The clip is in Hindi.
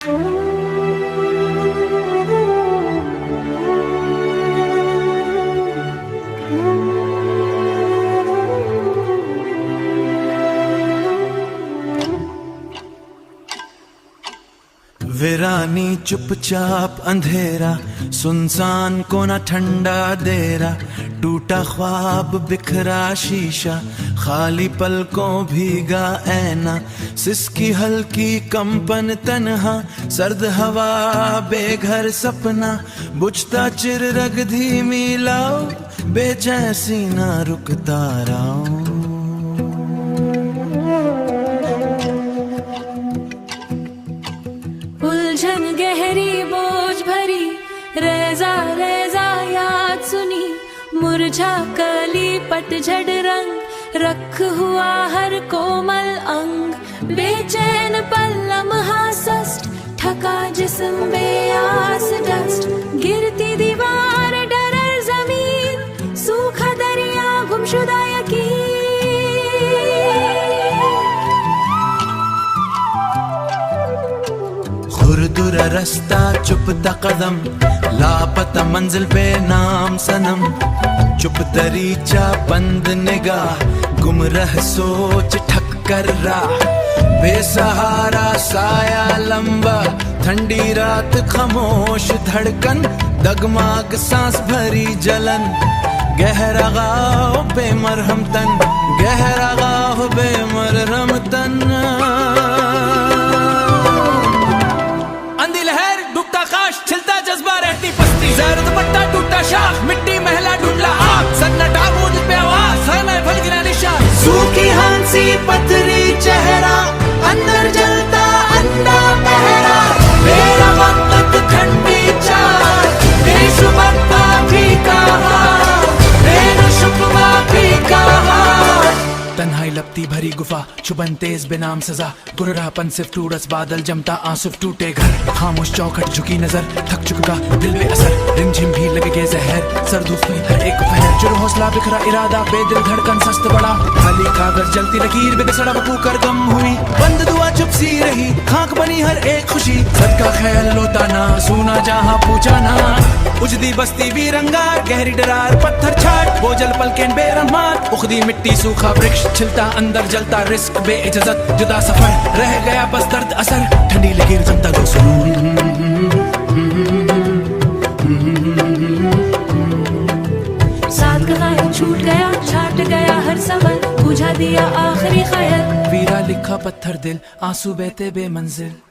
वीरानी चुपचाप अंधेरा, सुनसान कोना ठंडा देरा, टूटा ख्वाब बिखरा शीशा, खाली पलकों भीगा ऐना, सिसकी हल्की कंपन तन्हा, सर्द हवा बेघर सपना, बुझता चिर रग धीमी लाओ, बेचैन सीना रुकता राओ। उलझन गहरी बोझ भरी, रेजा रेजा याद सुनी, मुरझा कली पतझड़ रंग, रख हुआ हर कोमल अंग, बेचैन पल लम्हा सस्ट, ठका जिस्म बेआस डस्ट, गिरती दीवार डरर जमीन, सूखा दरिया गुमशुदा यकीन। खुरदुरा रास्ता चुपता कदम, लापता मंजिल पे नाम सनम, चुप तरीचा बंद निगाह, गुमराह सोच ठक कर राह, बेसहारा साया लंबा, ठंडी रात खामोश धड़कन, दगमाग सांस भरी जलन, गहरा गाव बेमरहम तन, गहरा गाव बेमरहम तन। छिलता जज्बा रहती पस्ती, जहर दुपट्टा टूटा शाख, मिट्टी महला ढूंढला आग, सन्नाटा बूंद पे आवाज, है मैं भल गिरा निशान, सूखी हांसी पथरी चेहरा, अंदर जलता अंधा पहरा, मेरा वक्त ठंडी चार, बेशुबा भी कहा, बेनशुबा भी कहा, तन्हाई लपती भरी गुफा, चुबन तेज बेनाम सजा, गुर्रापन सिर्फ टूरस बादल जमता आंसू टूटे घर, खामोश चौखट झुकी नजर, थक चुका दिल में असर, रिमझिम भी लगे जहर, सर्दूफ में हर एक पहर, जुर हौसला बिखरा इरादा, बेदिल धड़कन सस्त बड़ा, खाली कागज जलती लकीर बेसड़ा बकूकर गम हुई, बंद दुआ चुप सी रही, खाक बनी हर एक खुशी, सबका ख्याल लोता ना सुना जहां पूछा ना, उजदी बस्ती भी रंगा, गहरी डरार पत्थर छाट, बोझल पलकें बेरहमान, उखदी मिट्टी सूखा वृक्ष, छिलता अंदर जलता रिस्क बेइजाजत, जुदा सफर रह गया बस दर्द असर, ठंडी लकीर जमता दो सुनून, साथ का गायब छूट गया, छाट गया हर सबर, बुझा दिया आखिरी ख्याल, वीरा लिखा पत्थर दिल, आंसू बहते बेमंजिल।